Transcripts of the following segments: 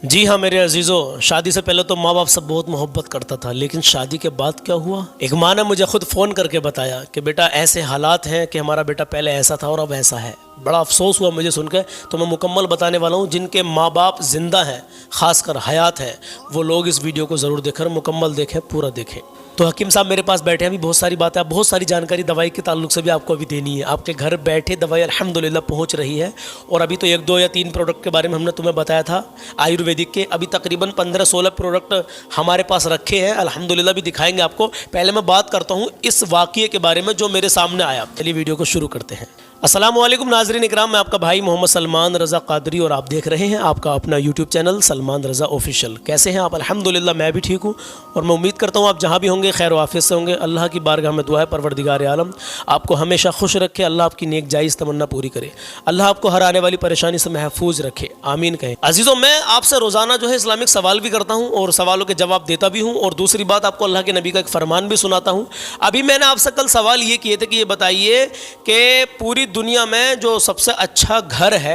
जी हाँ मेरे अजीज़ों, शादी से पहले तो माँ बाप सब बहुत मोहब्बत करता था, लेकिन शादी के बाद क्या हुआ। एक माँ ने मुझे खुद फ़ोन करके बताया कि बेटा ऐसे हालात हैं कि हमारा बेटा पहले ऐसा था और अब ऐसा है। बड़ा अफसोस हुआ मुझे सुनकर। तो मैं मुकम्मल बताने वाला हूँ, जिनके माँ बाप ज़िंदा हैं, ख़ासकर हयात हैं, वो लोग इस वीडियो को ज़रूर देखें, मुकम्मल देखें, पूरा देखें। तो हकीम साहब मेरे पास बैठे हैं, अभी बहुत सारी बातें, बहुत सारी जानकारी दवाई के ताल्लुक से भी आपको अभी देनी है। आपके घर बैठे दवाई अल्हम्दुलिल्लाह पहुंच रही है। और अभी तो 1, 2 या 3 प्रोडक्ट के बारे में हमने तुम्हें बताया था आयुर्वेदिक के। अभी तकरीबन 15-16 प्रोडक्ट हमारे पास रखे हैं, अल्हम्दुलिल्लाह भी दिखाएंगे आपको। पहले मैं बात करता हूँ इस वाक़ये के बारे में जो मेरे सामने आया। चलिए वीडियो को शुरू करते हैं। अस्सलाम वालेकुम नाज़रीन इकराम, मैं आपका भाई मोहम्मद सलमान रज़ा कादरी और आप देख रहे हैं आपका अपना यूट्यूब चैनल सलमान रज़ा ऑफिशियल। कैसे हैं आप? अल्हम्दुलिल्लाह मैं भी ठीक हूँ और मैं उम्मीद करता हूँ आप जहाँ भी होंगे खैर वाफ़ियत से होंगे। अल्लाह की बारगाह में दुआ है परवरदिगार आलम आपको हमेशा खुश रखे, अल्लाह आपकी नेक जायज़ तमन्ना पूरी करे, अल्लाह आपको हर आने वाली परेशानी से महफूज रखे, आमीन कहें। अजीज़ों, मैं आपसे रोज़ाना जो है इस्लामिक सवाल भी करता हूँ और सवालों के जवाब देता भी हूँ, और दूसरी बात आपको अल्लाह के नबी का एक फ़रमान भी सुनाता हूँ। अभी मैंने आपसे कल सवाल ये किए थे कि ये बताइए कि पूरी दुनिया में जो सबसे अच्छा घर है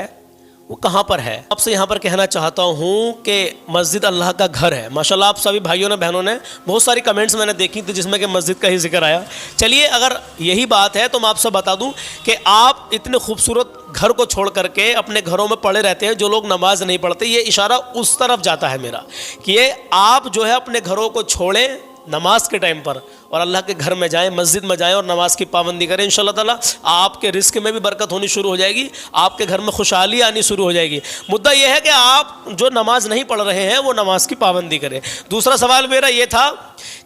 वो कहाँ पर है। आपसे यहाँ पर कहना चाहता हूँ कि मस्जिद अल्लाह का घर है। माशाल्लाह आप सभी भाइयों ने बहनों ने बहुत सारी कमेंट्स मैंने देखी थी जिसमें कि मस्जिद का ही जिक्र आया। चलिए अगर यही बात है तो मैं आपसे बता दूँ कि आप इतने खूबसूरत घर को छोड़ करके अपने घरों में पड़े रहते हैं, जो लोग नमाज नहीं पढ़ते। ये इशारा उस तरफ जाता है मेरा कि ये आप जो है अपने घरों को छोड़ें नमाज के टाइम पर और अल्लाह के घर में जाएं, मस्जिद में जाएं और नमाज की पाबंदी करें। इंशाअल्लाह ताला आपके रिस्क में भी बरकत होनी शुरू हो जाएगी, आपके घर में खुशहाली आनी शुरू हो जाएगी। मुद्दा यह है कि आप जो नमाज नहीं पढ़ रहे हैं वो नमाज की पाबंदी करें। दूसरा सवाल मेरा ये था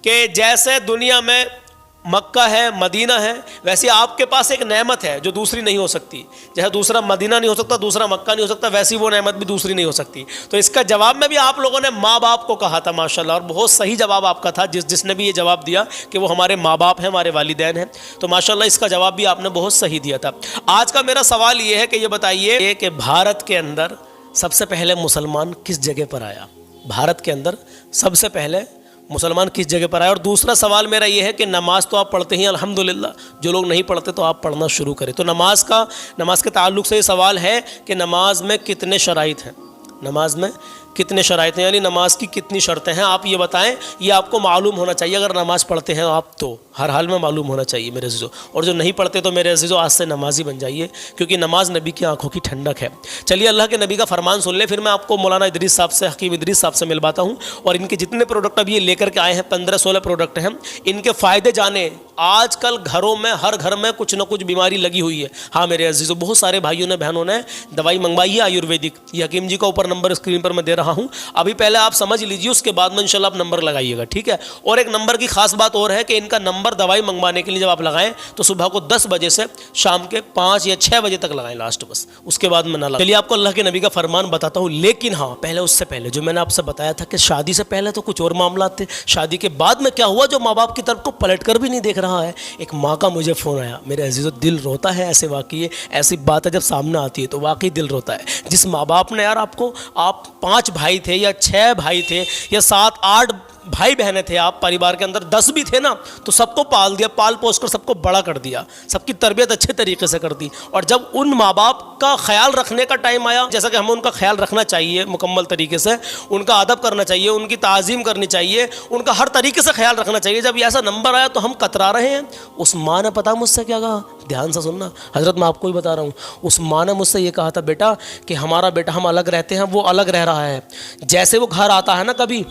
कि जैसे दुनिया में मक्का है, मदीना है, वैसे आपके पास एक नेमत है जो दूसरी नहीं हो सकती। जैसे दूसरा मदीना नहीं हो सकता, दूसरा मक्का नहीं हो सकता, वैसी वो नेमत भी दूसरी नहीं हो सकती। तो इसका जवाब में भी आप लोगों ने माँ बाप को कहा था माशाल्लाह, और बहुत सही जवाब आपका था। जिसने भी ये जवाब दिया कि वो हमारे माँ बाप हैं, हमारे वालिदैन हैं, तो माशाल्लाह इसका जवाब भी आपने बहुत सही दिया था। आज का मेरा सवाल ये है कि ये बताइए कि भारत के अंदर सबसे पहले मुसलमान किस जगह पर आया। भारत के अंदर सबसे पहले मुसलमान किस जगह पर आए। और दूसरा सवाल मेरा ये है कि नमाज तो आप पढ़ते ही अल्हम्दुलिल्लाह, जो लोग नहीं पढ़ते तो आप पढ़ना शुरू करें। तो नमाज के ताल्लुक से ये सवाल है कि नमाज में कितने शराइत हैं, नमाज में कितने शराइत हैं, यानी नमाज की कितनी शर्तें हैं, आप ये बताएं। ये आपको मालूम होना चाहिए। अगर नमाज पढ़ते हैं आप तो हर हाल में मालूम होना चाहिए मेरे अज़ीज़ों, और जो नहीं पढ़ते तो मेरे अज़ीज़ों आज से नमाजी बन जाइए, क्योंकि नमाज नबी की आंखों की ठंडक है। चलिए अल्लाह के नबी का फरमान सुन ले, फिर मैं आपको मौलाना इदरीस साहब से, हकीम इदरीस साहब से मिलवाता हूँ और इनके जितने प्रोडक्ट अभी ये लेकर के आए हैं 15-16 प्रोडक्ट हैं, इनके फ़ायदे जाने। आजकल घरों में हर घर में कुछ ना कुछ बीमारी लगी हुई है। हाँ मेरे अज़ीज़ों, बहुत सारे भाइयों ने बहनों ने दवाई मंगवाई है आयुर्वेदिक। ये हकीम जी का ऊपर नंबर स्क्रीन पर मैं दे रहा हूँ, अभी पहले आप समझ लीजिए, उसके बाद में इंशाल्लाह आप नंबर लगाइएगा, ठीक है। और एक नंबर की खास बात और है कि इनका नंबर दवाई मंगवाने के लिए जब आप लगाएं तो सुबह को 10 बजे से शाम के 5 या 6 बजे तक लगाएं लास्ट, बस उसके बाद में ना लगाएं। चलिए आपको अल्लाह के नबी का फरमान बताता हूँ, लेकिन हाँ पहले उससे पहले जो मैंने आपसे बताया था कि शादी से पहले तो कुछ और मामला थे, शादी के बाद में क्या हुआ जो माँ बाप की तरफ को पलट कर भी नहीं देख रहा है। एक माँ का मुझे फ़ोन आया, मेरे अजीज़ों दिल रोता है। ऐसे वाकई ऐसी बात है जब सामने आती है तो वाकई दिल रोता है। जिस माँ बाप ने, यार आपको, आप 5 भाई थे या 6 भाई थे या 7-8 भाई बहनें थे, आप परिवार के अंदर 10 भी थे ना, तो सबको पाल दिया, पाल पोस कर सबको बड़ा कर दिया, सबकी तरबियत अच्छे तरीके से कर दी। और जब उन माँ बाप का ख्याल रखने का टाइम आया, जैसा कि हमें उनका ख्याल रखना चाहिए मुकम्मल तरीके से, उनका अदब करना चाहिए, उनकी ताज़ीम करनी चाहिए, उनका हर तरीके से ख्याल रखना चाहिए, जब ऐसा नंबर आया तो हम कतरा रहे हैं। उस माँ ने पता मुझसे क्या कहा, ध्यान से सुनना हज़रत, मैं आपको ही बता रहा हूँ। उस माँ ने मुझसे ये कहा था, बेटा कि हमारा बेटा, हम अलग रहते हैं, वो अलग रह रहा है। जैसे वो घर आता है ना कभी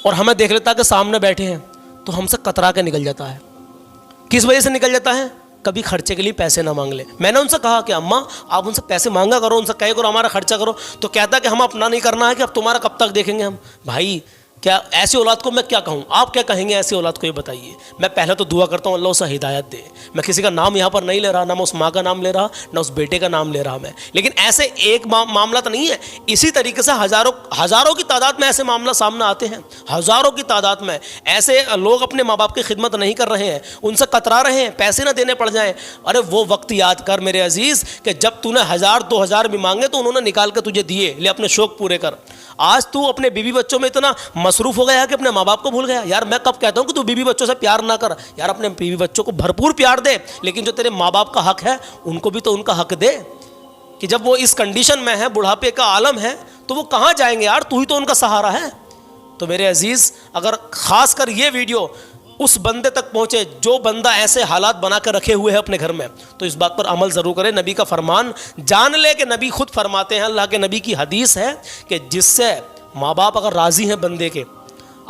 और हमें देख लेता है कि सामने बैठे हैं तो हमसे कतरा के निकल जाता है। किस वजह से निकल जाता है? कभी खर्चे के लिए पैसे ना मांग ले। मैंने उनसे कहा कि अम्मा आप उनसे पैसे मांगा करो, उनसे कहे करो हमारा खर्चा करो, तो कहता कि हम अपना नहीं करना है कि अब तुम्हारा कब तक देखेंगे हम। भाई क्या ऐसी औलाद को मैं क्या कहूँ, आप क्या कहेंगे ऐसी औलाद को, ये बताइए। मैं पहले तो दुआ करता हूँ अल्लाह उसे हिदायत दे। मैं किसी का नाम यहाँ पर नहीं ले रहा, ना मैं उस माँ का नाम ले रहा, ना उस बेटे का नाम ले रहा मैं, लेकिन ऐसे एक मामला तो नहीं है, इसी तरीके से हज़ारों की तादाद में ऐसे मामला सामने आते हैं। हज़ारों की तादाद में ऐसे लोग अपने माँ बाप की खिदमत नहीं कर रहे हैं, उनसे कतरा रहे हैं, पैसे ना देने पड़ जाएँ। अरे वो वक्त याद कर मेरे अजीज़ कि जब तूने 1000-2000 भी मांगे तो उन्होंने निकाल कर तुझे दिए, ले अपने शौक़ पूरे कर। आज तू अपने बीवी बच्चों में इतना मसरूफ़ हो गया है कि अपने माँ बाप को भूल गया। यार मैं कब कहता हूँ कि तू बीवी बच्चों से प्यार ना कर, यार अपने बीवी बच्चों को भरपूर प्यार दे, लेकिन जो तेरे माँ बाप का हक है उनको भी तो उनका हक दे। कि जब वो इस कंडीशन में है, बुढ़ापे का आलम है, तो वो कहाँ जाएंगे यार, तू ही तो उनका सहारा है। तो मेरे अजीज़, अगर खासकर ये वीडियो उस बंदे तक पहुँचे जो बंदा ऐसे हालात बना कर रखे हुए है अपने घर में, तो इस बात पर अमल ज़रूर करें। नबी का फरमान जान ले कि नबी खुद फरमाते हैं, अल्लाह के नबी की हदीस है कि जिससे माँ बाप अगर राज़ी हैं बंदे के,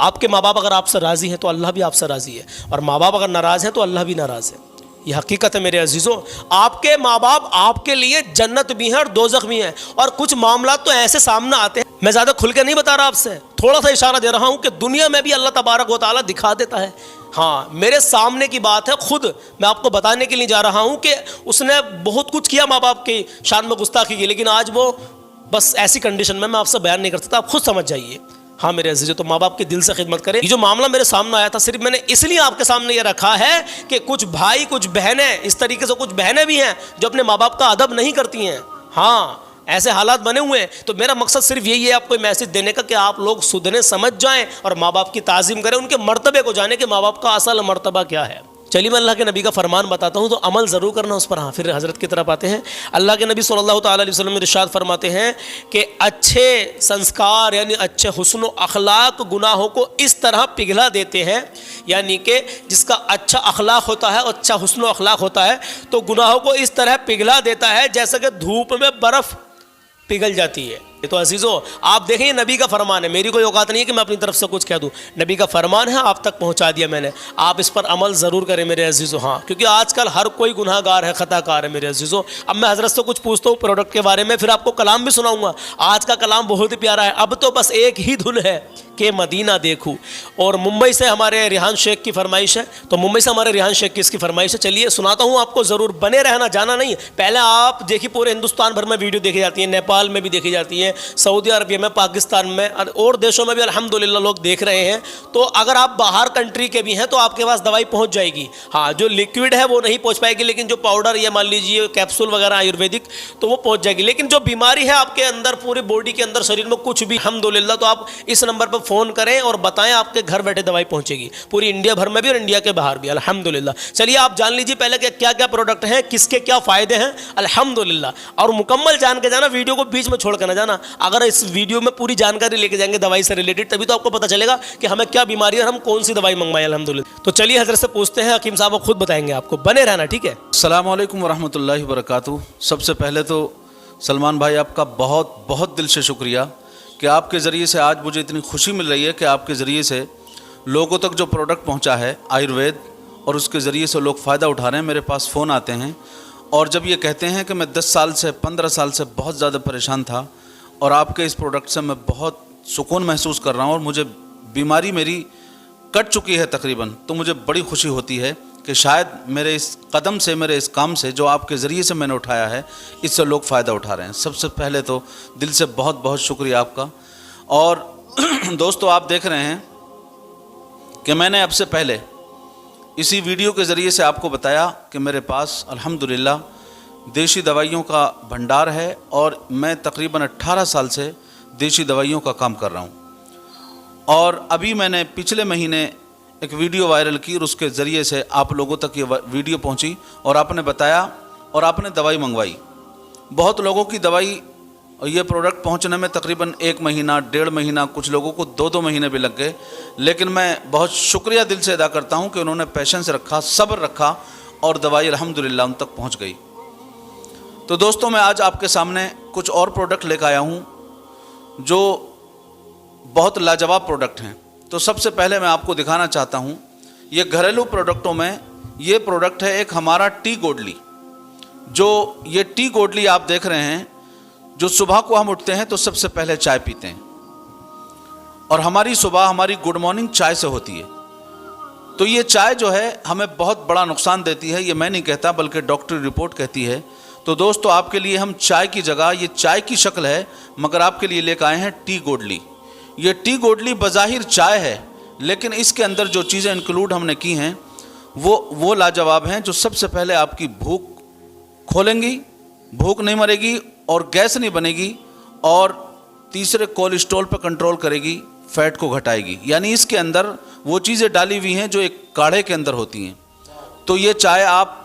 आपके माँ बाप अगर आपसे राज़ी हैं तो अल्लाह भी आपसे राज़ी है, और माँ बाप अगर नाराज़ हैं तो अल्लाह भी नाराज़ है। ये हकीकत है मेरे अजीज़ों। आपके माँ बाप आपके लिए जन्नत भी हैं और दोज़ख भी हैं। और कुछ मामला तो ऐसे सामने आते हैं, मैं ज़्यादा खुल के नहीं बता रहा आपसे, थोड़ा सा इशारा दे रहा हूँ कि दुनिया में भी अल्लाह तबारक व तआला दिखा देता है। हाँ, मेरे सामने की बात है, खुद मैं आपको बताने के लिए जा रहा हूँ कि उसने बहुत कुछ किया माँ बाप की शान में गुस्ताखी की, लेकिन आज वो बस ऐसी कंडीशन में मैं आपसे बयान नहीं कर सकता, आप खुद समझ जाइए। हाँ मेरे अजीज़ों, तो माँ बाप की दिल से खिदमत करें। ये जो मामला मेरे सामने आया था, सिर्फ मैंने इसलिए आपके सामने ये रखा है कि कुछ भाई कुछ बहनें, इस तरीके से कुछ बहनें भी हैं जो अपने माँ बाप का अदब नहीं करती हैं। हाँ, ऐसे हालात बने हुए हैं। तो मेरा मकसद सिर्फ यही है आपको मैसेज देने का कि आप लोग सुधने समझ जाएं और माँ बाप की ताज़ीम करें, उनके मर्तबे को जाने कि माँ बाप का असल मर्तबा क्या है। चलिए मैं अल्लाह के नबी का फरमान बताता हूँ, तो अमल ज़रूर करना उस पर। हाँ, फिर हज़रत की तरफ आते हैं। अल्लाह के नबी सल्लल्लाहु अलैहि वसल्लम इरशाद फरमाते हैं कि अच्छे संस्कार यानी अच्छे हुस्न व अखलाक गुनाहों को इस तरह पिघला देते हैं, यानी कि जिसका अच्छा अखलाक होता है, अच्छा हुस्न व अखलाक होता है, तो गुनाहों को इस तरह पिघला देता है जैसे कि धूप में बर्फ़ पिघल जाती है। ये तो अजीज़ों आप देखें, ये नबी का फरमान है, मेरी कोई औकात नहीं है कि मैं अपनी तरफ से कुछ कह दूं। नबी का फरमान है, आप तक पहुंचा दिया मैंने, आप इस पर अमल ज़रूर करें मेरे अजीज़ों। हाँ, क्योंकि आजकल हर कोई गुनाहगार है, ख़ताकार है मेरे अजीज़ों। अब मैं हज़रत से कुछ पूछता हूँ प्रोडक्ट के बारे में, फिर आपको कलाम भी सुनाऊँगा। आज का कलाम बहुत ही प्यारा है। अब तो बस एक ही धुन है कि मदीना देखूँ, और मुंबई से हमारे रिहान शेख की फरमाइश है, तो मुंबई से हमारे रिहान शेख की इसकी फरमाइश है। चलिए सुनाता हूँ आपको, ज़रूर बने रहना, जाना नहीं। पहले आप देखिए, पूरे हिंदुस्तान भर में वीडियो देखी जाती है, नेपाल में भी देखी जाती है, सऊदी अरबिया में, पाकिस्तान में और देशों में भी अल्हम्दुलिल्लाह लोग देख रहे हैं। तो अगर आप बाहर कंट्री के भी हैं तो आपके पास दवाई पहुंच जाएगी। हाँ, जो लिक्विड है वो नहीं पहुंच पाएगी, लेकिन जो पाउडर या मान लीजिए कैप्सूल वगैरह आयुर्वेदिक, तो वो पहुंच जाएगी। लेकिन जो बीमारी है आपके अंदर, पूरी बॉडी के अंदर, शरीर में कुछ भी, अल्हम्दुलिल्लाह, तो आप इस नंबर पर फ़ोन करें और बताएं, आपके घर बैठे दवाई पहुंचेगी, पूरी इंडिया भर में भी और इंडिया के बाहर भी, अल्हम्दुलिल्लाह। चलिए आप जान लीजिए पहले कि क्या क्या प्रोडक्ट हैं, किसके क्या फ़ायदे हैं, अल्हम्दुलिल्लाह। और मुकम्मल जान के जाना, वीडियो को बीच में छोड़ कर ना जाना। अगर इस वीडियो में पूरी जानकारी लेके जाएंगे दवाई से रिलेटेड, तभी तो आपको पता चलेगा कि हमें क्या बीमारी है और हम कौन सी दवाई मंगवाएं, अल्हम्दुलिल्लाह। तो चलिए हज़रत से पूछते हैं, हकीम साहब खुद बताएंगे आपको, बने रहना, ठीक है। अस्सलामु अलैकुम वरहमतुल्लाहि वबरकातुहू। सबसे पहले तो सलमान भाई आपका बहुत बहुत दिल से शुक्रिया कि आपके ज़रिए से आज मुझे इतनी खुशी मिल रही है कि आपके ज़रिए से लोगों तक जो प्रोडक्ट पहुंचा है आयुर्वेद, और उसके ज़रिए से लोग फ़ायदा उठा रहे हैं। मेरे पास फ़ोन आते हैं और जब ये कहते हैं कि मैं 10 साल से 15 साल से बहुत ज़्यादा परेशान था और आपके इस प्रोडक्ट से मैं बहुत सुकून महसूस कर रहा हूँ और मुझे बीमारी मेरी कट चुकी है तकरीबन, तो मुझे बड़ी खुशी होती है कि शायद मेरे इस कदम से, मेरे इस काम से जो आपके ज़रिए से मैंने उठाया है, इससे लोग फ़ायदा उठा रहे हैं। सबसे पहले तो दिल से बहुत बहुत शुक्रिया आपका। और दोस्तों आप देख रहे हैं कि मैंने अब से पहले इसी वीडियो के ज़रिए से आपको बताया कि मेरे पास अल्हम्दुलिल्लाह देशी दवाइयों का भंडार है और मैं तकरीबन 18 साल से देशी दवाइयों का काम कर रहा हूँ। और अभी मैंने पिछले महीने एक वीडियो वायरल की और उसके ज़रिए से आप लोगों तक ये वीडियो पहुँची और आपने बताया और आपने दवाई मंगवाई। बहुत लोगों की दवाई, ये प्रोडक्ट पहुंचने में तकरीबन 1 महीना, 1.5 महीना, कुछ लोगों को 2-2 महीने भी लग गए। लेकिन मैं बहुत शुक्रिया दिल से अदा करता हूं कि उन्होंने पेशेंस रखा, सब्र रखा और दवाई अल्हम्दुलिल्लाह उन तक पहुंच गई। तो दोस्तों मैं आज आपके सामने कुछ और प्रोडक्ट लेकर आया हूं जो बहुत लाजवाब प्रोडक्ट हैं। तो सबसे पहले मैं आपको दिखाना चाहता हूं, ये घरेलू प्रोडक्टों में ये प्रोडक्ट है एक हमारा टी गोडली। जो ये टी गोडली आप देख रहे हैं, जो सुबह को हम उठते हैं तो सबसे पहले चाय पीते हैं और हमारी सुबह हमारी गुड मॉर्निंग चाय से होती है। तो ये चाय जो है हमें बहुत बड़ा नुकसान देती है, ये मैं नहीं कहता बल्कि डॉक्टरी रिपोर्ट कहती है। तो दोस्तों आपके लिए हम चाय की जगह, ये चाय की शक्ल है मगर आपके लिए लेकर आए हैं टी गोडली। ये टी गोडली बज़ाहिर चाय है लेकिन इसके अंदर जो चीज़ें इंक्लूड हमने की हैं वो लाजवाब हैं, जो सबसे पहले आपकी भूख खोलेंगी, भूख नहीं मरेगी और गैस नहीं बनेगी, और तीसरे कोलेस्ट्रॉल पर कंट्रोल करेगी, फैट को घटाएगी। यानी इसके अंदर वो चीज़ें डाली हुई हैं जो एक काढ़े के अंदर होती हैं। तो ये चाय आप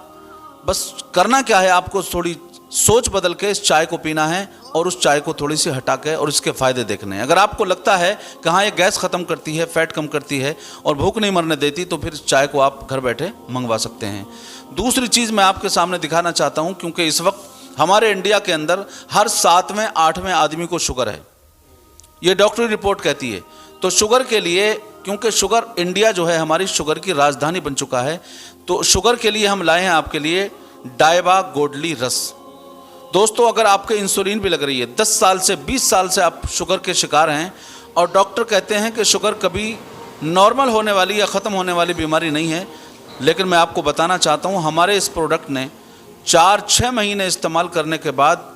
बस करना क्या है, आपको थोड़ी सोच बदल के इस चाय को पीना है और उस चाय को थोड़ी सी हटा के और इसके फ़ायदे देखने हैं। अगर आपको लगता है कि हाँ ये गैस ख़त्म करती है, फैट कम करती है और भूख नहीं मरने देती, तो फिर इस चाय को आप घर बैठे मंगवा सकते हैं। दूसरी चीज़ मैं आपके सामने दिखाना चाहता हूँ, क्योंकि इस वक्त हमारे इंडिया के अंदर हर 7वें 8वें आदमी को शुगर है, ये डॉक्टरी रिपोर्ट कहती है। तो शुगर के लिए, क्योंकि शुगर, इंडिया जो है हमारी शुगर की राजधानी बन चुका है, तो शुगर के लिए हम लाए हैं आपके लिए डायबा गोडली रस। दोस्तों, अगर आपके इंसुलिन भी लग रही है, 10 साल से 20 साल से आप शुगर के शिकार हैं और डॉक्टर कहते हैं कि शुगर कभी नॉर्मल होने वाली या ख़त्म होने वाली बीमारी नहीं है, लेकिन मैं आपको बताना चाहता हूँ हमारे इस प्रोडक्ट ने 4-6 महीने इस्तेमाल करने के बाद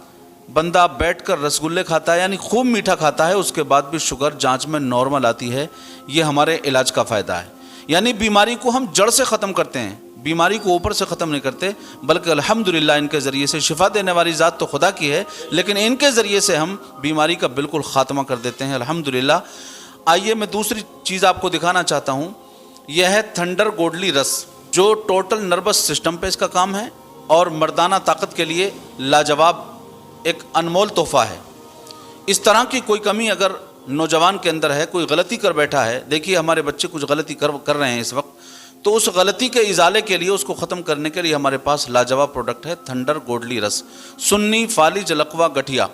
बंदा बैठकर रसगुल्ले खाता है, यानी खूब मीठा खाता है, उसके बाद भी शुगर जांच में नॉर्मल आती है। ये हमारे इलाज का फ़ायदा है। यानी बीमारी को हम जड़ से ख़त्म करते हैं, बीमारी को ऊपर से ख़त्म नहीं करते, बल्कि अल्हम्दुलिल्लाह इनके ज़रिए से, शिफा देने वाली ज़ात तो खुदा की है, लेकिन इनके ज़रिए से हम बीमारी का बिल्कुल ख़ात्मा कर देते हैं अल्हम्दुलिल्लाह। आइए मैं दूसरी चीज़ आपको दिखाना चाहता हूँ। यह है थंडर गोडली रस, जो टोटल नर्वस सिस्टम पे इसका काम है और मर्दाना ताकत के लिए लाजवाब एक अनमोल तोहफा है। इस तरह की कोई कमी अगर नौजवान के अंदर है, कोई गलती कर बैठा है, देखिए हमारे बच्चे कुछ गलती कर रहे हैं इस वक्त, तो उस गलती के इजाले के लिए, उसको ख़त्म करने के लिए हमारे पास लाजवाब प्रोडक्ट है थंडर गोडली रस। सुन्नी, फालिज, लकवा, गठिया,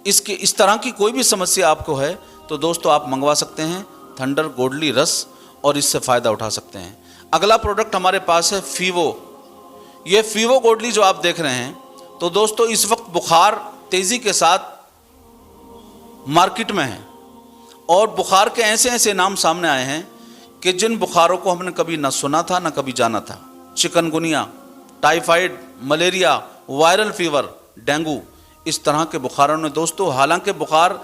इसके इस तरह की कोई भी समस्या आपको है तो दोस्तों आप मंगवा सकते हैं थंडर गोडली रस और इससे फ़ायदा उठा सकते हैं। अगला प्रोडक्ट हमारे पास है फीवो। ये फीवो गोडली जो आप देख रहे हैं, तो दोस्तों इस वक्त बुखार तेज़ी के साथ मार्केट में है और बुखार के ऐसे ऐसे नाम सामने आए हैं कि जिन बुखारों को हमने कभी ना सुना था ना कभी जाना था। Chikungunya, typhoid, malaria, viral fever, dengue, इस तरह के बुखारों ने दोस्तों, हालांकि बुखार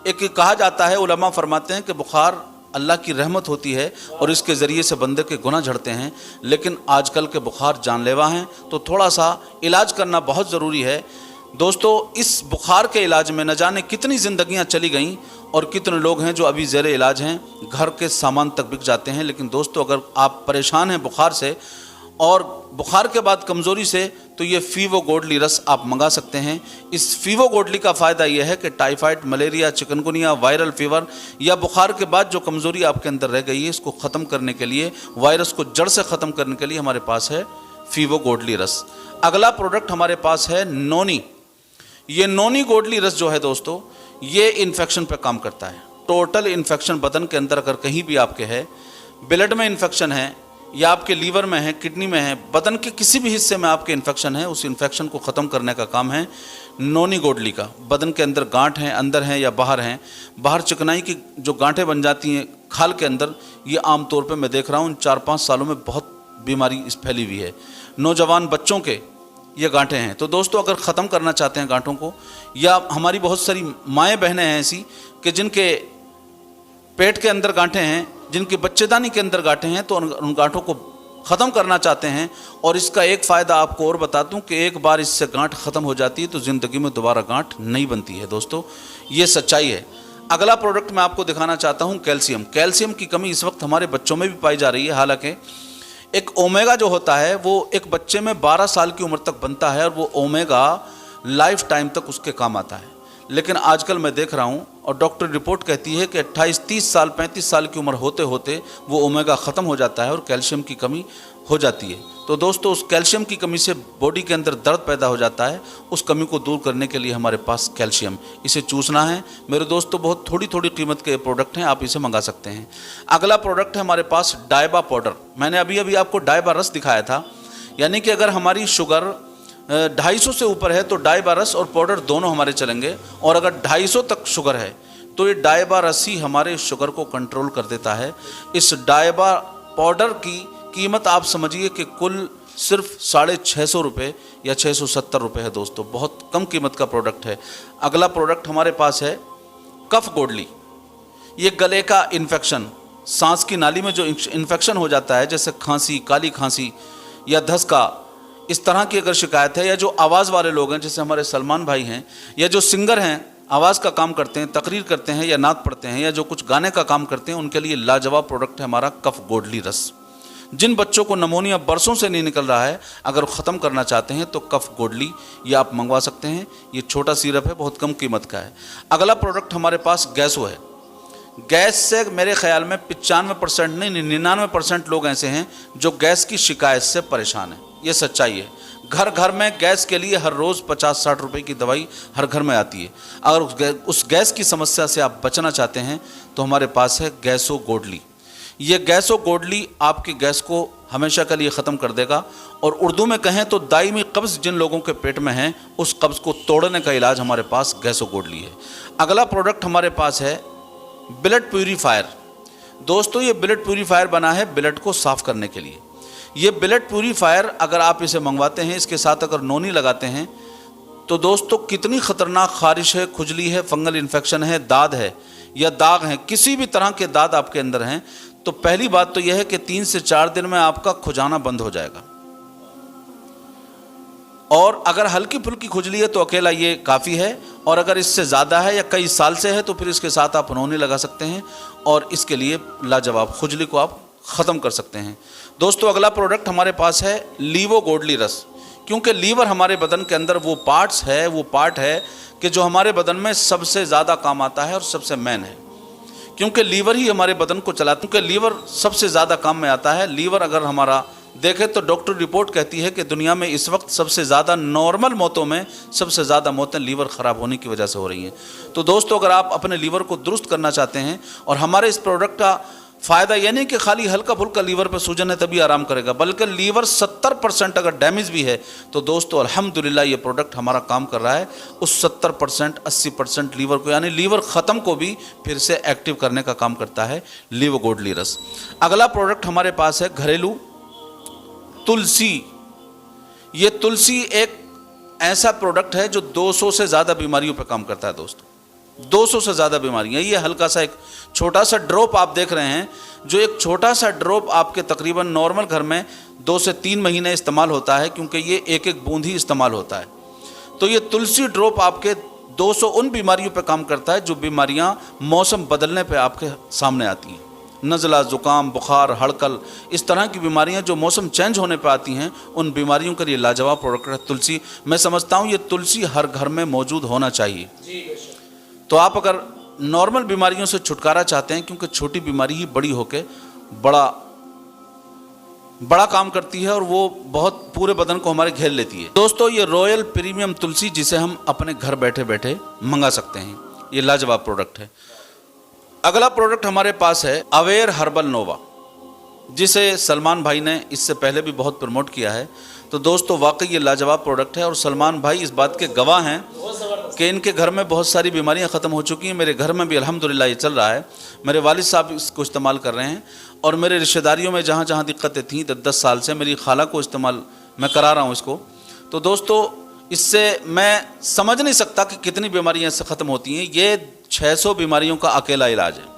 एक कहा जाता है, उलमा फरमाते हैं कि बुखार अल्लाह की रहमत होती है और इसके ज़रिए से बंदे के गुनाह झड़ते हैं, लेकिन आजकल के बुखार जानलेवा हैं, तो थोड़ा सा इलाज करना बहुत ज़रूरी है। दोस्तों, इस बुखार के इलाज में न जाने कितनी ज़िंदगियां चली गईं और कितने लोग हैं जो अभी ज़ेरे इलाज हैं, घर के सामान तक बिक जाते हैं। लेकिन दोस्तों, अगर आप परेशान हैं बुखार से और बुखार के बाद कमज़ोरी से, तो ये फीवो गोडली रस आप मंगा सकते हैं। इस फीवो गोडली का फ़ायदा यह है कि typhoid, malaria, chikungunya, viral fever या बुखार के बाद जो कमज़ोरी आपके अंदर रह गई है, इसको ख़त्म करने के लिए, वायरस को जड़ से ख़त्म करने के लिए हमारे पास है फीवो गोडली रस। अगला प्रोडक्ट हमारे पास है नोनी। ये नोनी गोडली रस जो है दोस्तों, ये इन्फेक्शन पर काम करता है। टोटल इन्फेक्शन बदन के अंदर अगर कहीं भी आपके है, ब्लड में इन्फेक्शन है या आपके लीवर में है, किडनी में है, बदन के किसी भी हिस्से में आपके इन्फेक्शन है, उस इन्फेक्शन को ख़त्म करने का काम है नोनी गोडली का। बदन के अंदर गांठ हैं, अंदर हैं या बाहर हैं, बाहर चिकनाई की जो गांठें बन जाती हैं खाल के अंदर, ये आम तौर पे मैं देख रहा हूँ 4-5 सालों में बहुत बीमारी इस फैली हुई है। नौजवान बच्चों के ये गांठें हैं, तो दोस्तों अगर ख़त्म करना चाहते हैं गांठों को, या हमारी बहुत सारी माएँ बहनें हैं ऐसी कि जिनके पेट के अंदर गांठें हैं, जिनकी बच्चेदानी के अंदर गांठें हैं, तो उन गांठों को ख़त्म करना चाहते हैं। और इसका एक फ़ायदा आपको और बता दूं कि एक बार इससे गांठ ख़त्म हो जाती है तो ज़िंदगी में दोबारा गांठ नहीं बनती है। दोस्तों, ये सच्चाई है। अगला प्रोडक्ट मैं आपको दिखाना चाहता हूं कैल्शियम। कैल्शियम की कमी इस वक्त हमारे बच्चों में भी पाई जा रही है। हालांकि एक ओमेगा जो होता है वो एक बच्चे में 12 साल की उम्र तक बनता है और वो ओमेगा लाइफ टाइम तक उसके काम आता है। लेकिन आजकल मैं देख रहा हूँ और डॉक्टर रिपोर्ट कहती है कि 28-30 साल 35 साल की उम्र होते होते वो ओमेगा ख़त्म हो जाता है और कैल्शियम की कमी हो जाती है। तो दोस्तों, उस कैल्शियम की कमी से बॉडी के अंदर दर्द पैदा हो जाता है। उस कमी को दूर करने के लिए हमारे पास कैल्शियम, इसे चूसना है मेरे दोस्तों। बहुत थोड़ी थोड़ी कीमत के प्रोडक्ट हैं, आप इसे मंगा सकते हैं। अगला प्रोडक्ट है हमारे पास डायबा पाउडर। मैंने अभी आपको डायबा रस दिखाया था, यानी कि अगर हमारी शुगर 250 से ऊपर है तो डायबा रस और पाउडर दोनों हमारे चलेंगे, और अगर 250 तक शुगर है तो ये डायबा रस ही हमारे शुगर को कंट्रोल कर देता है। इस डायबा पाउडर की कीमत आप समझिए कि कुल सिर्फ 650 रुपये या 670 रुपये है दोस्तों, बहुत कम कीमत का प्रोडक्ट है। अगला प्रोडक्ट हमारे पास है कफ गोडली। ये गले का इन्फेक्शन, सांस की नाली में जो इन्फेक्शन हो जाता है, जैसे खांसी, काली खांसी या धंसका, इस तरह की अगर शिकायत है, या जो आवाज़ वाले लोग हैं जैसे हमारे सलमान भाई हैं, या जो सिंगर हैं, आवाज़ का काम करते हैं, तकरीर करते हैं या नात पढ़ते हैं, या जो कुछ गाने का काम करते हैं, उनके लिए लाजवाब प्रोडक्ट है हमारा कफ गोडली रस। जिन बच्चों को नमोनिया बरसों से नहीं निकल रहा है, अगर ख़त्म करना चाहते हैं तो कफ गोडली ये आप मंगवा सकते हैं। ये छोटा सिरप है, बहुत कम कीमत का है। अगला प्रोडक्ट हमारे पास गैसो है। गैस से मेरे ख्याल में 95% नहीं 99% लोग ऐसे हैं जो गैस की शिकायत से परेशान हैं। ये सच्चाई है। घर घर में गैस के लिए हर रोज़ 50-60 रुपए की दवाई हर घर में आती है। अगर उस गैस की समस्या से आप बचना चाहते हैं तो हमारे पास है गैसो गोडली। ये गैसो गोडली आपकी गैस को हमेशा के लिए ख़त्म कर देगा, और उर्दू में कहें तो दायमी कब्ज़ जिन लोगों के पेट में है उस कब्ज़ को तोड़ने का इलाज हमारे पास गैसो गोडली है। अगला प्रोडक्ट हमारे पास है ब्लड प्यूरीफायर। दोस्तों, ये ब्लड प्यूरीफायर बना है ब्लड को साफ़ करने के लिए। ये ब्लड प्यूरीफायर अगर आप इसे मंगवाते हैं, इसके साथ अगर नोनी लगाते हैं, तो दोस्तों कितनी ख़तरनाक खारिश है, खुजली है, फंगल इन्फेक्शन है, दाद है या दाग हैं, किसी भी तरह के दाद आपके अंदर हैं, तो पहली बात तो यह है कि 3 से 4 दिन में आपका खुजाना बंद हो जाएगा। और अगर हल्की फुल्की खुजली है तो अकेला ये काफ़ी है, और अगर इससे ज़्यादा है या कई साल से है तो फिर इसके साथ आप नोनी लगा सकते हैं और इसके लिए लाजवाब खुजली को आप ख़त्म कर सकते हैं। दोस्तों, अगला प्रोडक्ट हमारे पास है लीवो गोडली रस। क्योंकि लीवर हमारे बदन के अंदर वो पार्ट है कि जो हमारे बदन में सबसे ज़्यादा काम आता है और सबसे मेन है। क्योंकि लीवर ही हमारे बदन को चलाता है, क्योंकि लीवर सबसे ज़्यादा काम में आता है। लीवर अगर हमारा देखें तो डॉक्टर रिपोर्ट कहती है कि दुनिया में इस वक्त सबसे ज़्यादा नॉर्मल मौतों में सबसे ज़्यादा मौतें लीवर ख़राब होने की वजह से हो रही हैं। तो दोस्तों, अगर आप अपने लीवर को दुरुस्त करना चाहते हैं, और हमारे इस प्रोडक्ट का फ़ायदा यह नहीं कि खाली हल्का फुल्का लीवर पर सूजन है तभी आराम करेगा, बल्कि लीवर 70% अगर डैमेज भी है तो दोस्तों अल्हम्दुलिल्लाह ये प्रोडक्ट हमारा काम कर रहा है उस 70% 80% लीवर को, यानी लीवर ख़त्म को भी फिर से एक्टिव करने का काम करता है लीवो गोडली रस। अगला प्रोडक्ट हमारे पास है घरेलू तुलसी। ये तुलसी एक ऐसा प्रोडक्ट है जो 200 से ज़्यादा बीमारियों पर काम करता है। दोस्तों, 200 से ज़्यादा बीमारियाँ। ये हल्का सा एक छोटा सा ड्रॉप आप देख रहे हैं, जो एक छोटा सा ड्रॉप आपके तकरीबन नॉर्मल घर में 2 से 3 महीने इस्तेमाल होता है, क्योंकि ये एक एक बूंद ही इस्तेमाल होता है। तो ये तुलसी ड्रॉप आपके 200 उन बीमारियों पे काम करता है जो बीमारियाँ मौसम बदलने पे आपके सामने आती हैं। नज़ला, ज़ुकाम, बुखार, हड़कल, इस तरह की बीमारियां जो मौसम चेंज होने पर आती हैं, उन बीमारियों के लिए लाजवाब प्रोडक्ट है तुलसी। मैं समझता हूँ ये तुलसी हर घर में मौजूद होना चाहिए। तो आप अगर नॉर्मल बीमारियों से छुटकारा चाहते हैं, क्योंकि छोटी बीमारी ही बड़ी होकर बड़ा काम करती है और वो बहुत पूरे बदन को हमारे घेर लेती है। दोस्तों, ये रॉयल प्रीमियम तुलसी जिसे हम अपने घर बैठे बैठे मंगा सकते हैं, ये लाजवाब प्रोडक्ट है। अगला प्रोडक्ट हमारे पास है अवेयर हर्बल नोवा, जिसे सलमान भाई ने इससे पहले भी बहुत प्रमोट किया है। तो दोस्तों, वाकई ये लाजवाब प्रोडक्ट है और सलमान भाई इस बात के गवाह हैं कि इनके घर में बहुत सारी बीमारियां ख़त्म हो चुकी हैं। मेरे घर में भी अल्हम्दुलिल्लाह ये चल रहा है। मेरे वालिद साहब इसको इस्तेमाल कर रहे हैं, और मेरे रिश्तेदारियों में जहाँ जहाँ दिक्कतें थीं 10 साल से मेरी खाला को इस्तेमाल मैं करा रहा हूँ इसको। तो दोस्तों, इससे मैं समझ नहीं सकता कि कितनी बीमारियाँ इससे ख़त्म होती हैं। ये 600 बीमारियों का अकेला इलाज है।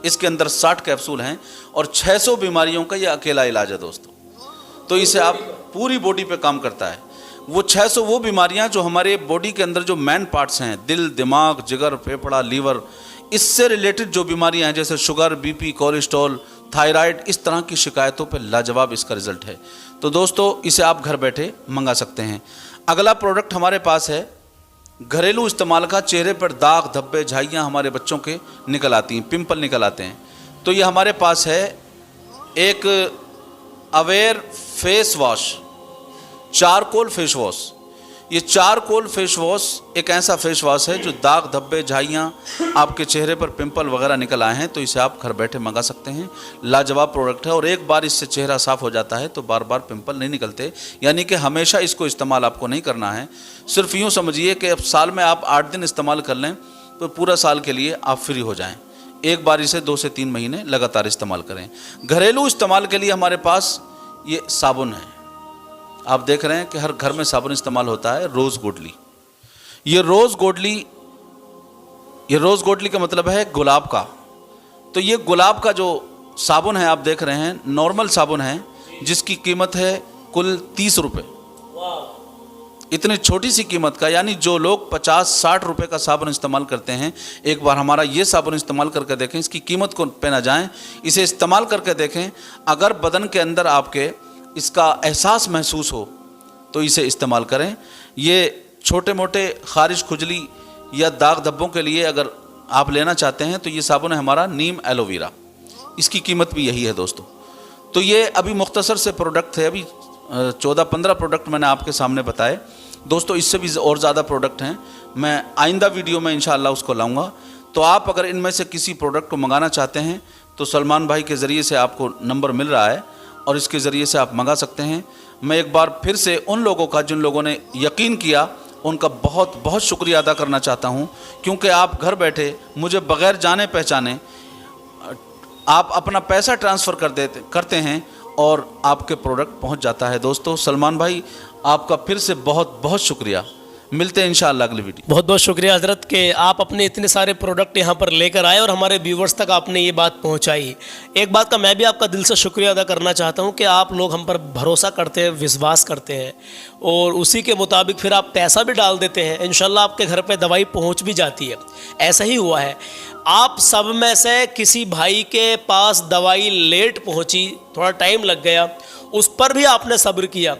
इसके अंदर 60 कैप्सूल हैं और 600 बीमारियों का ये अकेला इलाज है दोस्तों। तो इसे आप पूरी बॉडी पे काम करता है। वो 600 वो बीमारियां जो हमारे बॉडी के अंदर जो मेन पार्ट्स हैं, दिल, दिमाग, जिगर, फेफड़ा, लीवर, इससे रिलेटेड जो बीमारियां हैं जैसे शुगर, बीपी, कोलेस्ट्रॉल, थायराइड, इस तरह की शिकायतों पे लाजवाब इसका रिजल्ट है। तो दोस्तों, इसे आप घर बैठे मंगा सकते हैं। अगला प्रोडक्ट हमारे पास है घरेलू इस्तेमाल का। चेहरे पर दाग, धब्बे, झाइयाँ हमारे बच्चों के निकल आती हैं, पिंपल निकल आते हैं, तो ये हमारे पास है एक aware face wash, charcoal face wash. ये चारकोल फेस वॉश एक ऐसा फेस वॉश है जो दाग, धब्बे, झाइयाँ, आपके चेहरे पर पिंपल वगैरह निकल आए हैं तो इसे आप घर बैठे मंगा सकते हैं। लाजवाब प्रोडक्ट है और एक बार इससे चेहरा साफ़ हो जाता है तो बार बार पिंपल नहीं निकलते। यानी कि हमेशा इसको इस्तेमाल आपको नहीं करना है। सिर्फ यूँ समझिए कि अब साल में आप 8 दिन इस्तेमाल कर लें तो पूरा साल के लिए आप फ्री हो जाएँ। एक बार इसे 2 से 3 महीने लगातार इस्तेमाल करें। घरेलू इस्तेमाल के लिए हमारे पास ये साबुन है। आप देख रहे हैं कि हर घर में साबुन इस्तेमाल होता है, रोज़ गोडली। ये रोज़ गोडली का मतलब है गुलाब का। तो ये गुलाब का जो साबुन है आप देख रहे हैं, नॉर्मल साबुन है जिसकी कीमत है कुल 30 रुपये। इतनी छोटी सी कीमत का, यानी जो लोग 50-60 रुपए का साबुन इस्तेमाल करते हैं, एक बार हमारा ये साबुन इस्तेमाल करके देखें, इसकी कीमत को पे ना जाएं, इसे इस्तेमाल करके देखें। अगर बदन के अंदर आपके इसका एहसास महसूस हो तो इसे इस्तेमाल करें। ये छोटे मोटे खारिश, खुजली या दाग धब्बों के लिए अगर आप लेना चाहते हैं तो ये साबुन है हमारा नीम एलोवेरा, इसकी कीमत भी यही है दोस्तों। तो ये अभी मुख्तसर से प्रोडक्ट थे, अभी 14-15 प्रोडक्ट मैंने आपके सामने बताए दोस्तों। इससे भी और ज़्यादा प्रोडक्ट हैं, मैं आइंदा वीडियो में इंशाअल्लाह उसको लाऊंगा। तो आप अगर इनमें से किसी प्रोडक्ट को मंगाना चाहते हैं तो सलमान भाई के ज़रिए से आपको नंबर मिल रहा है और इसके ज़रिए से आप मंगा सकते हैं। मैं एक बार फिर से उन लोगों का, जिन लोगों ने यकीन किया, उनका बहुत बहुत शुक्रिया अदा करना चाहता हूं, क्योंकि आप घर बैठे मुझे बग़ैर जाने पहचाने आप अपना पैसा ट्रांसफ़र करते हैं और आपके प्रोडक्ट पहुंच जाता है। दोस्तों सलमान भाई आपका फिर से बहुत बहुत शुक्रिया। मिलते हैं इंशाअल्लाह अगली वीडियो। बहुत बहुत शुक्रिया हज़रत कि आप अपने इतने सारे प्रोडक्ट यहाँ पर लेकर आए और हमारे व्यूवर्स तक आपने ये बात पहुँचाई। एक बात का मैं भी आपका दिल से शुक्रिया अदा करना चाहता हूँ कि आप लोग हम पर भरोसा करते हैं, विश्वास करते हैं और उसी के मुताबिक फिर आप पैसा भी डाल देते हैं। इंशाल्लाह आपके घर पे दवाई पहुँच भी जाती है। ऐसा ही हुआ है, आप सब में से किसी भाई के पास दवाई लेट पहुँची, थोड़ा टाइम लग गया, उस पर भी आपने सब्र किया।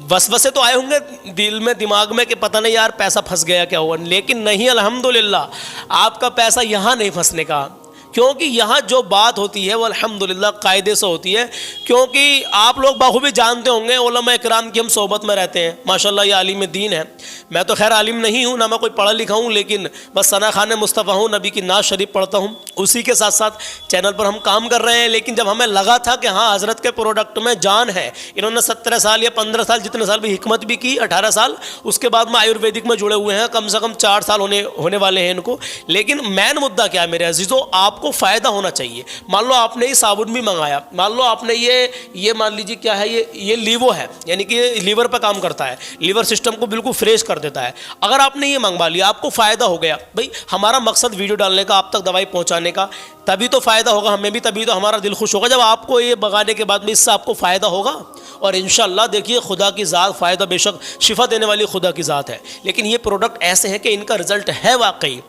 वसवसे तो आए होंगे दिल में, दिमाग में कि पता नहीं यार पैसा फंस गया क्या हुआ, लेकिन नहीं, अल्हम्दुलिल्लाह आपका पैसा यहाँ नहीं फंसने का, क्योंकि यहाँ जो बात होती है वो अल्हम्दुलिल्लाह कायदे से होती है। क्योंकि आप लोग बाखूबी जानते होंगे उलमा इकराम की हम सोबत में रहते हैं, माशाल्लाह ये आलिम दीन है। मैं तो खैर आलिम नहीं हूँ, ना मैं कोई पढ़ा लिखा हूँ, लेकिन बस सना खान मुस्तफ़ा हूँ, नबी की नाज शरीफ पढ़ता हूँ, उसी के साथ साथ चैनल पर हम काम कर रहे हैं। लेकिन जब हमें लगा था कि हाँ हज़रत के प्रोडक्ट में जान है, इन्होंने 17 साल या 15 साल जितने साल भी हिकमत भी की, 18 साल, उसके बाद में आयुर्वेदिक में जुड़े हुए हैं, कम से कम 4 साल होने वाले हैं इनको। लेकिन मेन मुद्दा क्या है मेरे अजीज़ों, आपको फ़ायदा होना चाहिए। मान लो आपने ये साबुन भी मंगाया, मान लो आपने ये मान लीजिए क्या है, ये लीवो है, यानी कि ये लीवर पर काम करता है, लीवर सिस्टम को बिल्कुल फ्रेश कर देता है। अगर आपने ये मंगवा लिया, आपको फ़ायदा हो गया। भाई हमारा मकसद वीडियो डालने का, आप तक दवाई पहुंचाने का, तभी तो फ़ायदा होगा हमें भी, तभी तो हमारा दिल खुश होगा जब आपको ये मंगाने के बाद में इससे आपको फ़ायदा होगा। और इंशाअल्लाह देखिए खुदा की ज़ात, फ़ायदा बेशक शिफा देने वाली खुदा की ज़ात है, लेकिन ये प्रोडक्ट ऐसे हैं कि इनका रिज़ल्ट है वाकई।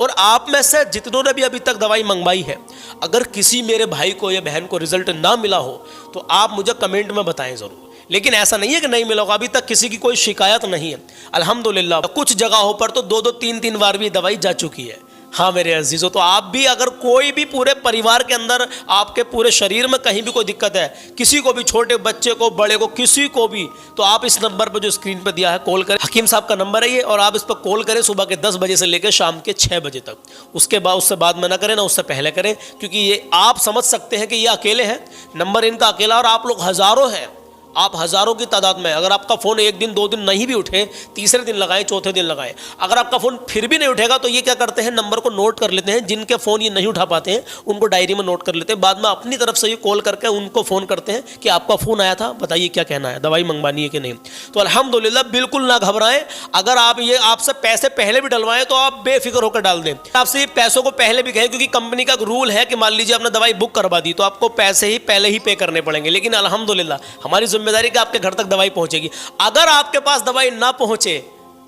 और आप में से जितनों ने भी अभी तक दवाई मंगवाई है, अगर किसी मेरे भाई को या बहन को रिजल्ट ना मिला हो तो आप मुझे कमेंट में बताएं ज़रूर। लेकिन ऐसा नहीं है कि नहीं मिला होगा, अभी तक किसी की कोई शिकायत नहीं है अल्हम्दुलिल्लाह। कुछ जगहों पर तो 2-2, 3-3 बार भी दवाई जा चुकी है। हाँ मेरे अजीज़ों, तो आप भी अगर कोई भी पूरे परिवार के अंदर, आपके पूरे शरीर में कहीं भी कोई दिक्कत है, किसी को भी, छोटे बच्चे को, बड़े को, किसी को भी, तो आप इस नंबर पर जो स्क्रीन पर दिया है कॉल करें। हकीम साहब का नंबर है ये, और आप इस पर कॉल करें सुबह के 10 बजे से लेकर शाम के 6 बजे तक। उसके बाद, उससे बाद में ना करें, ना उससे पहले करें, क्योंकि ये आप समझ सकते हैं कि ये अकेले हैं, नंबर इनका अकेला, और आप लोग हज़ारों हैं, आप हज़ारों की तादाद में। अगर आपका फ़ोन 1 दिन 2 दिन नहीं भी उठे, तीसरे दिन लगाएं, चौथे दिन लगाएं। अगर आपका फ़ोन फिर भी नहीं उठेगा तो ये क्या करते हैं, नंबर को नोट कर लेते हैं। जिनके फ़ोन ये नहीं उठा पाते हैं उनको डायरी में नोट कर लेते हैं, बाद में अपनी तरफ से ये कॉल करके उनको फ़ोन करते हैं कि आपका फ़ोन आया था, बताइए क्या कहना है, दवाई मंगवानी है कि नहीं। तो अल्हम्दुलिल्लाह बिल्कुल ना घबराएं। अगर आप ये आपसे पैसे पहले भी डलवाएं तो आप बेफिक्र होकर डाल दें। आपसे पैसों को पहले भी कहें, क्योंकि कंपनी का रूल है कि मान लीजिए आपने दवाई बुक करवा दी तो आपको पैसे ही पहले ही पे करने पड़ेंगे। लेकिन अल्हम्दुलिल्लाह हमारी जिम्मेदारी कि आपके घर तक दवाई पहुंचेगी। अगर आपके पास दवाई ना पहुंचे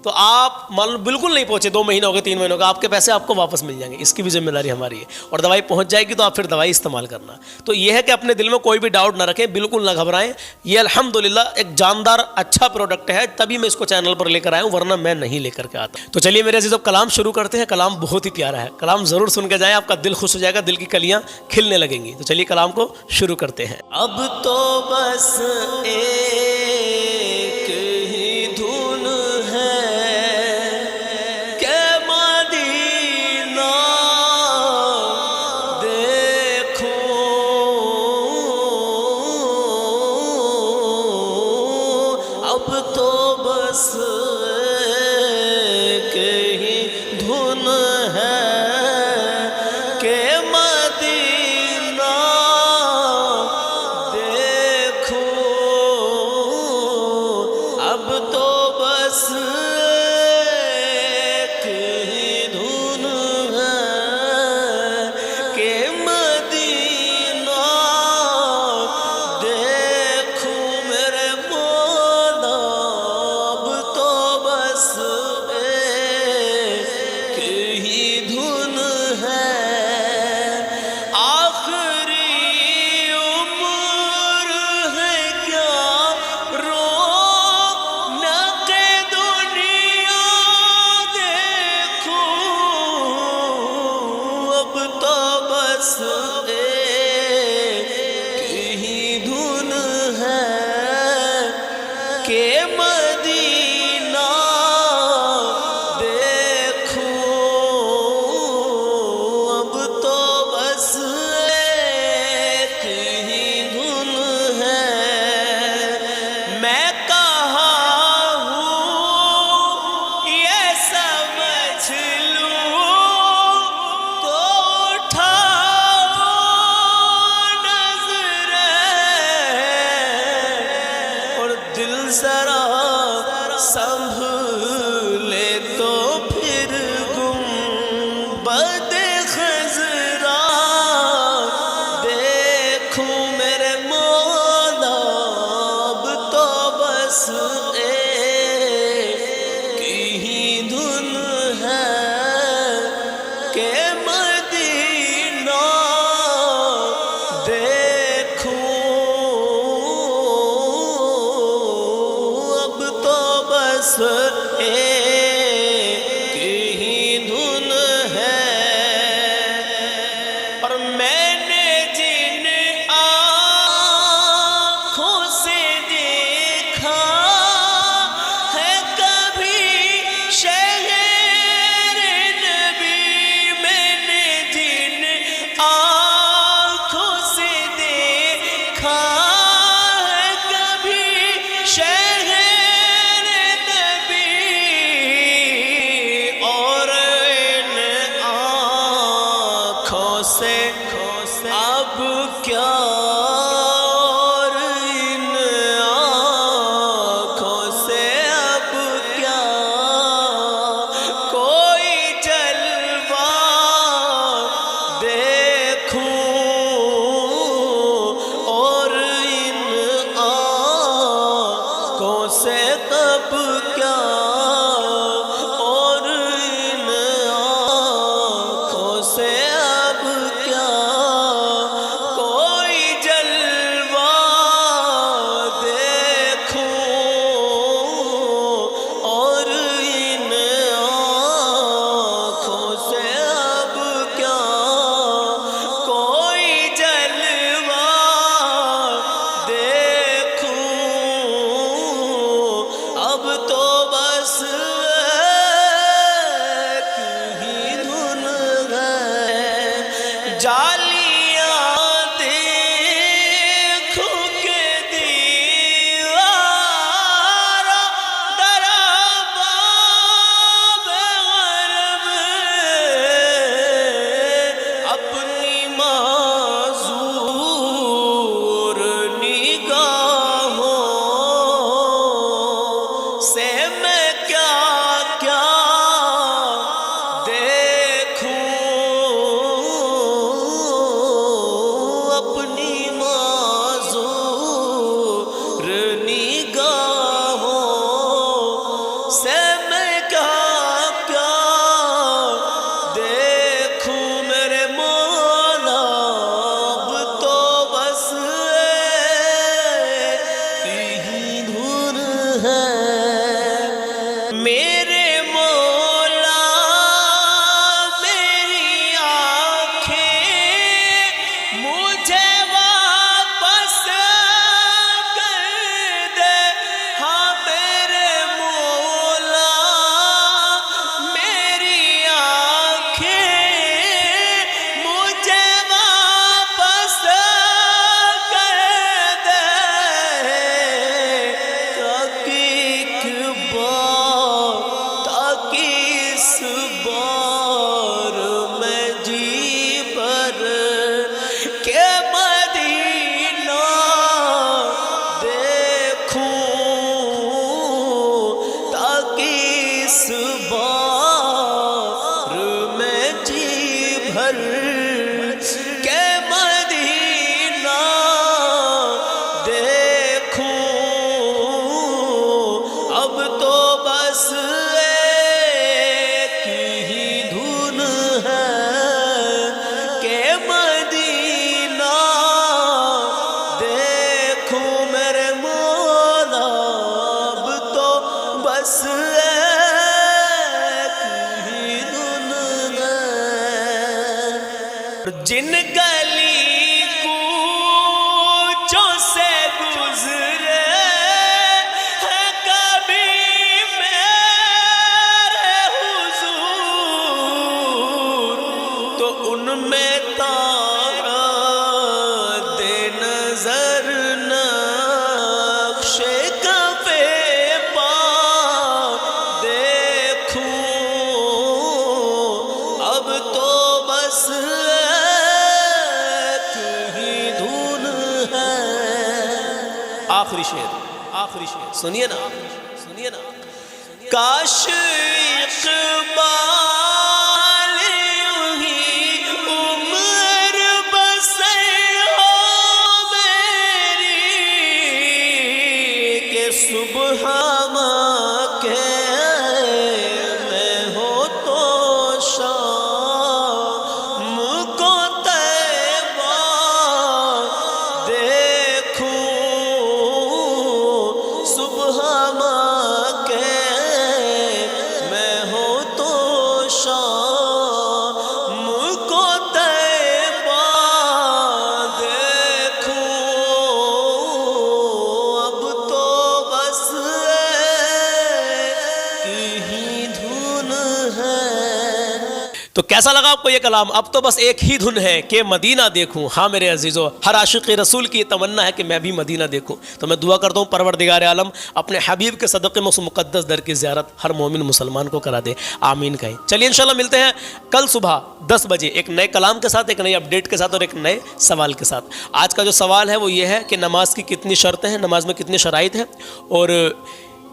तो आप मान लो बिल्कुल नहीं पहुंचे, 2 महीने हो गए, 3 महीने हो गए, आपके पैसे आपको वापस मिल जाएंगे, इसकी भी जिम्मेदारी हमारी है। और दवाई पहुंच जाएगी तो आप फिर दवाई इस्तेमाल करना। तो यह है कि अपने दिल में कोई भी डाउट ना रखें, बिल्कुल ना घबराएं। ये अल्हम्दुलिल्लाह एक जानदार अच्छा प्रोडक्ट है, तभी मैं इसको चैनल पर लेकर आया हूँ, वरना मैं नहीं लेकर के आता। तो चलिए मेरे अजीज़, अब कलाम शुरू करते हैं। कलाम बहुत ही प्यारा है, कलाम ज़रूर सुन के जाएँ, आपका दिल खुश हो जाएगा, दिल की कलियाँ खिलने लगेंगी। तो चलिए कलाम को शुरू करते हैं। अब तो बस एक ही धुन है कि मदीना देखूं, अब तो बस एक ही धुन है। मैं कहाँ हूँ ये समझ लूं तो उठाओ नज़रें और दिल जरा संभले तो फिर गुंबद खज़रा देखूं मेरे मौला, अब तो बस एक ही धुन है कि मदीना देखूं, अब तो बस एक ही धुन है। और मैंने जिन आँखों से देखा है कभी शहर नबी, मैंने जिन आँखों से देखा है कभी शहर नबी, और इन आँखों से अब क्या, और इन आँखों से अब क्या कोई जलवा देखूं, और इन आँखों से अब क्या, और इन आँखों से अब क्या कोई जलवा देखूं, और इन आँखों से अब क्या कोई जलवा देखूं, अब तो बस एक ही धुन है। जालियां देखूं के दीवारा दरबाब गरब, अपनी माज़ूर निगाहों से मैं क्या क्या देखूं, अपनी माज़ूर निगाहों से मैं क्या क्या देखूं मेरे मौला, अब तो बस एक ही धुन है। मेरे मौला मेरी आँखें मुझे वापस कर दे, हाँ मेरे मौला मेरी आँखें मुझे वापस कर दे, ताकि एक बार, ताकि इस बार मैं जी भर के मदीना देखूं, ताकि इस बार मैं जी भर के मदीना देखूं, अब तो बस एक ही धुन है कि मदीना देखूं मेरे मौला, अब तो बस एक ही धुन है। जिन गए गली कूचों से गुजरे हैं कभी मेरे हुजूर, तो उनमें तारा दे नजर नक्शे कफे पा देखूं, अब तो बस एक ही धुन है। आखिरी शेर सुनिए ना, काश इक़बाल यूं ही उम्र बसर हो मेरी, के सुबह के मैं हो तो शाम को तैबा देखूं, सुबह के मैं हो तो शाम को तैबा देखूं, अब तो बस एक ही धुन है। तो कैसा लगा आपको ये कलाम? अब तो बस एक ही धुन है कि मदीना देखूं। हाँ मेरे अजीज़ों, हर आशिक़ रसूल की ये तमन्ना है कि मैं भी मदीना देखूं। तो मैं दुआ करता हूँ परवरदिगार आलम अपने हबीब के सदक़े में उस मुक़द्दस दर की ज़ियारत हर मोमिन मुसलमान को करा दे, आमीन कहें। चलिए इंशाल्लाह मिलते हैं कल सुबह 10 बजे एक नए कलाम के साथ, एक नई अपडेट के साथ और एक नए सवाल के साथ। आज का जो सवाल है वो ये है कि नमाज की कितनी शर्तें हैं, नमाज में कितनी शराइत हैं, और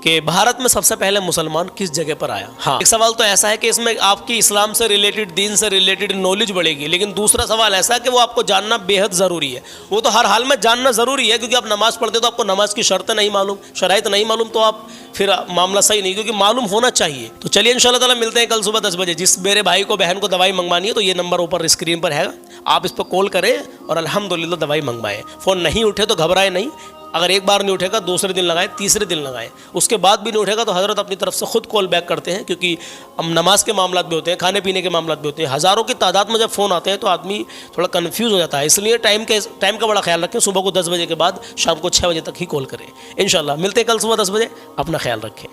कि भारत में सबसे पहले मुसलमान किस जगह पर आया। हाँ, एक सवाल तो ऐसा है कि इसमें आपकी इस्लाम से रिलेटेड, दीन से रिलेटेड नॉलेज बढ़ेगी, लेकिन दूसरा सवाल ऐसा है कि वो आपको जानना बेहद ज़रूरी है। वो तो हर हाल में जानना ज़रूरी है, क्योंकि आप नमाज़ पढ़ते तो आपको नमाज की शर्तें नहीं मालूम, शराइत नहीं मालूम, तो आप फिर मामला सही नहीं, क्योंकि मालूम होना चाहिए। तो चलिए इंशाल्लाह ताला मिलते हैं कल सुबह 10 बजे। जिस मेरे भाई को, बहन को दवाई मंगवानी है तो ये नंबर ऊपर स्क्रीन पर है, आप इस पर कॉल करें और अल्हम्दुलिल्लाह दवाई मंगवाएं। फ़ोन नहीं उठे तो घबराए नहीं, अगर एक बार नहीं उठेगा दूसरे दिन लगाएं, तीसरे दिन लगाएं, उसके बाद भी नहीं उठेगा तो हज़रत अपनी तरफ से खुद कॉल बैक करते हैं, क्योंकि हम नमाज के मामला भी होते हैं, खाने पीने के मामला भी होते हैं। हज़ारों की तादाद में जब फ़ोन आते हैं तो आदमी थोड़ा कन्फ्यूज़ हो जाता है, इसलिए टाइम का बड़ा ख्याल रखें। सुबह को 10 बजे के बाद शाम को 6 बजे तक ही कॉल करें। इंशाल्लाह मिलते हैं कल सुबह 10 बजे। अपना ख्याल रखें।